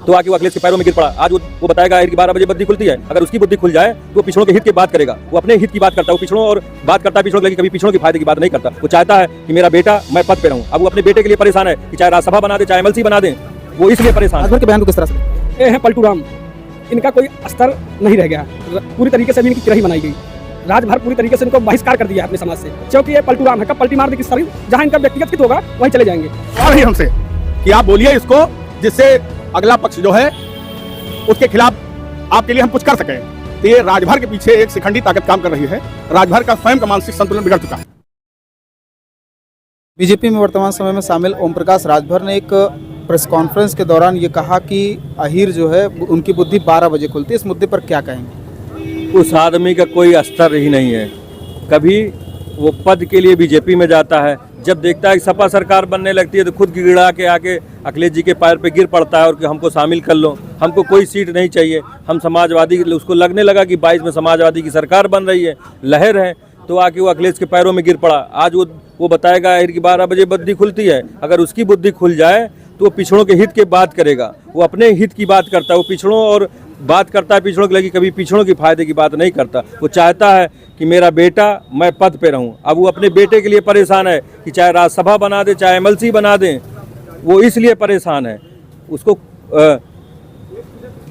तो आके वो अखिलेश के पैरों में गिर पड़ा। आज वो बताएगा कि 12 बजे बुद्धि खुलती है, अगर उसकी बुद्धि खुल जाए तो वो पिछड़ों के हित की बात करेगा। वो अपने हित की बात करता है, वो पिछड़ों और बात करता है पिछड़ों के लिए, कभी पिछड़ों के फायदे की बात नहीं करता। वो चाहता है कि मेरा बेटा मैं पद पे रहूं। अब वो अपने बेटे के लिए परेशान है कि चाहे राज्यसभा बना दे, चाहे एमएलसी बना दे, वो इसलिए परेशान है। राजभर के बयान को किस तरह से? ये है पलटू राम, इनका कोई स्तर नहीं रह गया, पूरी तरीके से अभी इनकी तिरही बनाई गई। राजभर पूरी तरीके से इनको बहिष्कार कर दिया है अपने समाज से, क्योंकि ये पलटू राम है। कब पलटी मार दे किस शरीर, जहाँ इनका व्यक्तिगत हित होगा वहीं चले जाएंगे। और हमसे कि आप बोलिए इसको, जिससे अगला पक्ष जो है उसके खिलाफ आपके लिए हम कुछ कर सकें। तो ये राजभर के पीछे एक शिखंडी ताकत काम कर रही है। राजभर का स्वयं का मानसिक संतुलन बिगड़ चुका है। बीजेपी में वर्तमान समय में शामिल ओम प्रकाश राजभर ने एक प्रेस कॉन्फ्रेंस के दौरान ये कहा कि अहीर जो है उनकी बुद्धि 12 बजे खुलती है। इस मुद्दे पर क्या कहेंगे? उस आदमी का कोई स्तर ही नहीं है। कभी वो पद के लिए बीजेपी में जाता है, जब देखता है कि सपा सरकार बनने लगती है तो खुद गिड़गिड़ा के आके अखिलेश जी के पैर पे गिर पड़ता है और कि हमको शामिल कर लो, हमको कोई सीट नहीं चाहिए, हम समाजवादी। उसको लगने लगा कि 22 में समाजवादी की सरकार बन रही है, लहर है, तो आके वो अखिलेश के पैरों में गिर पड़ा। आज वो बताएगा कि 12 बजे बुद्धि खुलती है, अगर उसकी बुद्धि खुल जाए तो वो पिछड़ों के हित की बात करेगा। वो अपने हित की बात करता है, वो पिछड़ों और बात करता है पिछड़ों के लगी, कभी पिछड़ों की फायदे की बात नहीं करता। वो चाहता है कि मेरा बेटा मैं पद पे रहूं। अब वो अपने बेटे के लिए परेशान है कि चाहे राज्यसभा बना दे, चाहे एमएलसी बना दे, वो इसलिए परेशान है। उसको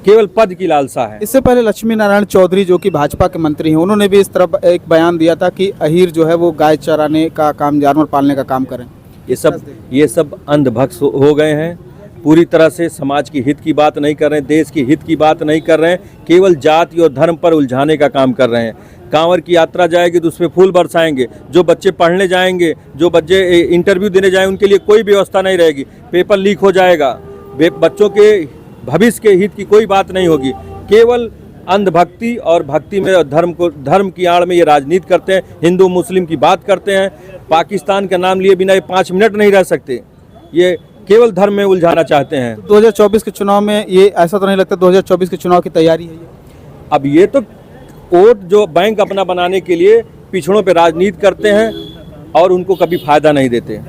केवल पद की लालसा है। इससे पहले लक्ष्मी नारायण चौधरी जो कि भाजपा के मंत्री हैं, उन्होंने भी इस तरह एक बयान दिया था कि अहीर जो है वो गाय चराने का काम, जानवर पालने का काम करें। ये सब अंधभक्त हो गए हैं। पूरी तरह से समाज की हित की बात नहीं कर रहे हैं, देश की हित की बात नहीं कर रहे हैं, केवल जाति और धर्म पर उलझाने का काम कर रहे हैं। कांवर की यात्रा जाएगी तो उसमें फूल बरसाएंगे, जो बच्चे पढ़ने जाएंगे, जो बच्चे इंटरव्यू देने जाएंगे, उनके लिए कोई व्यवस्था नहीं रहेगी, पेपर लीक हो जाएगा, बच्चों के भविष्य के हित की कोई बात नहीं होगी। केवल अंधभक्ति और भक्ति में धर्म की आड़ में ये राजनीति करते हैं, हिंदू मुस्लिम की बात करते हैं। पाकिस्तान का नाम लिए बिना ये 5 मिनट नहीं रह सकते। ये केवल धर्म में उलझाना चाहते हैं। 2024 के चुनाव में ये ऐसा तो नहीं लगता 2024 के चुनाव की तैयारी है ये? अब ये तो वोट जो बैंक अपना बनाने के लिए पिछड़ों पे राजनीति करते हैं और उनको कभी फायदा नहीं देते,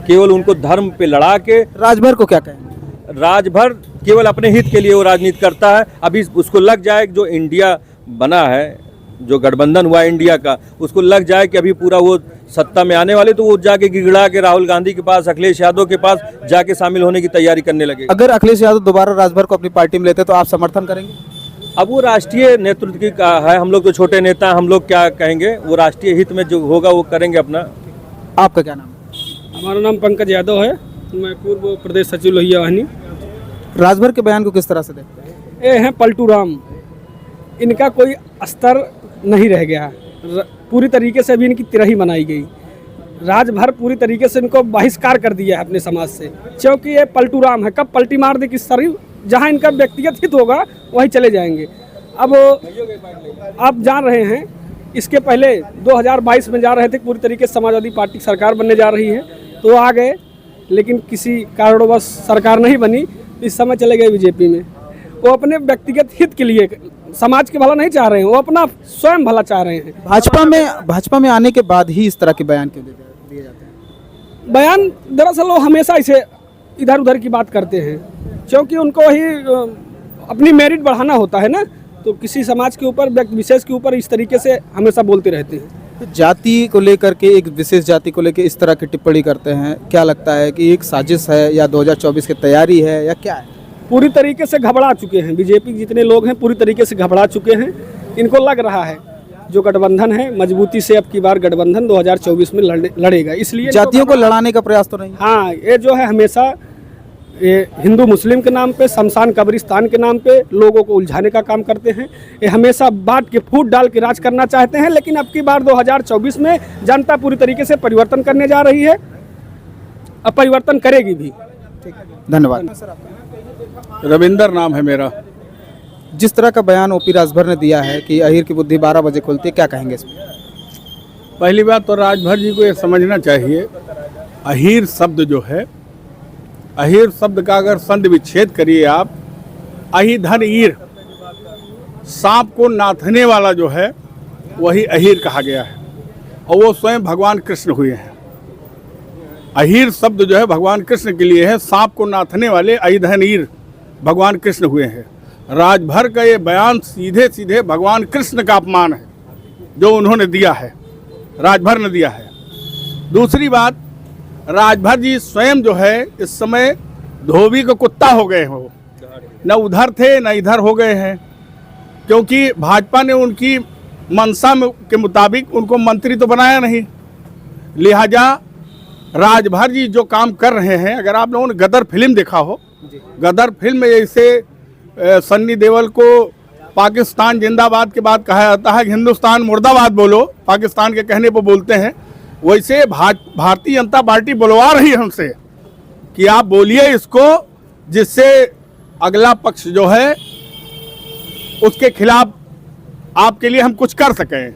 केवल उनको धर्म पे लड़ा के। राजभर को क्या कहेंगे? राजभर केवल अपने हित के लिए वो राजनीति करता है। अभी उसको लग जाए जो इंडिया बना है, जो गठबंधन हुआ इंडिया का, उसको लग जाए कि अभी पूरा वो सत्ता में आने वाले, तो वो जाके गिड़गिड़ा के राहुल गांधी के पास, अखिलेश यादव के पास जाके शामिल होने की तैयारी करने लगे। अगर अखिलेश यादव दोबारा राजभर को अपनी पार्टी में लेते तो आप समर्थन करेंगे? अब वो राष्ट्रीय नेतृत्व की का है, हम लोग तो छोटे नेता हैं, हम लोग क्या कहेंगे, वो राष्ट्रीय हित में जो होगा वो करेंगे अपना। आपका क्या नाम है? हमारा नाम पंकज यादव है, मैं पूर्व प्रदेश सचिव लोहिया वाहिनी। राजभर के बयान को किस तरह से देखते हैं? ये हैं पलटू राम, इनका कोई स्तर नहीं रह गया, पूरी तरीके से अभी इनकी तिरही बनाई गई। राजभर पूरी तरीके से इनको बहिष्कार कर दिया है अपने समाज से, क्योंकि ये पलटू राम है। कब पलटी मार दे किस शरीर, जहाँ इनका व्यक्तिगत हित होगा वहीं चले जाएंगे। अब आप जान रहे हैं, इसके पहले 2022 में जा रहे थे, पूरी तरीके से समाजवादी पार्टी की सरकार बनने जा रही है, तो आ गए, लेकिन किसी कारणवश सरकार नहीं बनी, इस समय चले गए बीजेपी में। वो अपने व्यक्तिगत हित के लिए, समाज के भला नहीं चाह रहे हैं, वो अपना स्वयं भला चाह रहे हैं। भाजपा में आने के बाद ही इस तरह के बयान क्यों दिए जाते हैं? बयान दरअसल वो हमेशा इसे इधर उधर की बात करते हैं, क्योंकि उनको ही अपनी मेरिट बढ़ाना होता है ना, तो किसी समाज के ऊपर, व्यक्ति विशेष के ऊपर इस तरीके से हमेशा बोलते रहते हैं। तो जाति को लेकर के, एक विशेष जाति को लेकर इस तरह की टिप्पणी करते हैं, क्या लगता है कि एक साजिश है या 2024 की तैयारी है या क्या है? पूरी तरीके से घबरा चुके हैं, बीजेपी जितने लोग हैं पूरी तरीके से घबरा चुके हैं। इनको लग रहा है जो गठबंधन है मजबूती से अब की बार गठबंधन 2024 में लड़ेगा, इसलिए जातियों को लड़ाने का प्रयास तो नहीं? हाँ, ये जो है हमेशा ये हिंदू मुस्लिम के नाम पे, शमशान कब्रिस्तान के नाम पे लोगों को उलझाने का काम करते हैं। ये हमेशा बांट के, फूट डाल के राज करना चाहते हैं, लेकिन अब की बार 2024 में जनता पूरी तरीके से परिवर्तन करने जा रही है, अब परिवर्तन करेगी भी। धन्यवाद। रविंदर नाम है मेरा। जिस तरह का बयान ओपी राजभर ने दिया है कि अहीर की बुद्धि 12 बजे खुलती है, क्या कहेंगे इसमें? पहली बात तो राजभर जी को ये समझना चाहिए, अहीर शब्द जो है, अहीर शब्द का अगर संधि विच्छेद करिए आप, अही धन ईर, सांप को नाथने वाला जो है वही अहीर कहा गया है, और वो स्वयं भगवान कृष्ण हुए हैं। अहीर शब्द जो है भगवान कृष्ण के लिए है, सांप को नाथने वाले अही धन ईर, भगवान कृष्ण हुए हैं। राजभर का ये बयान सीधे सीधे भगवान कृष्ण का अपमान है जो उन्होंने दिया है, राजभर ने दिया है। दूसरी बात, राजभर जी स्वयं जो है इस समय धोबी का कुत्ता हो गए हो, न उधर थे न इधर हो गए हैं, क्योंकि भाजपा ने उनकी मंशा के मुताबिक उनको मंत्री तो बनाया नहीं। लिहाजा राजभर जी जो काम कर रहे हैं, अगर आप लोगों ने गदर फिल्म देखा हो, गदर फिल्म में जैसे सन्नी देओल को पाकिस्तान जिंदाबाद के बाद कहा जाता है, हिंदुस्तान मुर्दाबाद बोलो, पाकिस्तान के कहने पर बोलते हैं, वैसे भारतीय जनता पार्टी बुलवा रही है हमसे कि आप बोलिए इसको, जिससे अगला पक्ष जो है उसके खिलाफ आपके लिए हम कुछ कर सकें।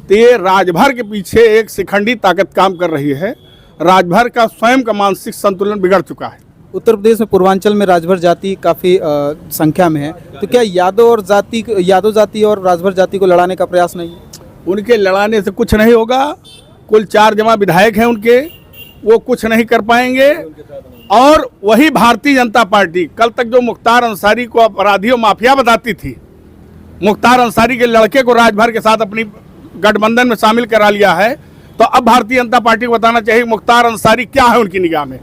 तो ये राजभर के पीछे एक शिखंडी ताकत काम कर रही है। राजभर का स्वयं का मानसिक संतुलन बिगड़ चुका है। उत्तर प्रदेश में पूर्वांचल में राजभर जाति काफ़ी संख्या में है, तो क्या यादव जाति और राजभर जाति को लड़ाने का प्रयास नहीं है? उनके लड़ाने से कुछ नहीं होगा। कुल 4 जमा विधायक हैं उनके, वो कुछ नहीं कर पाएंगे। और वही भारतीय जनता पार्टी कल तक जो मुख्तार अंसारी को अपराधी और माफिया बताती थी, मुख्तार अंसारी के लड़के को राजभर के साथ अपनी गठबंधन में शामिल करा लिया है, तो अब भारतीय जनता पार्टी को बताना चाहिए मुख्तार अंसारी क्या है उनकी निगाह में।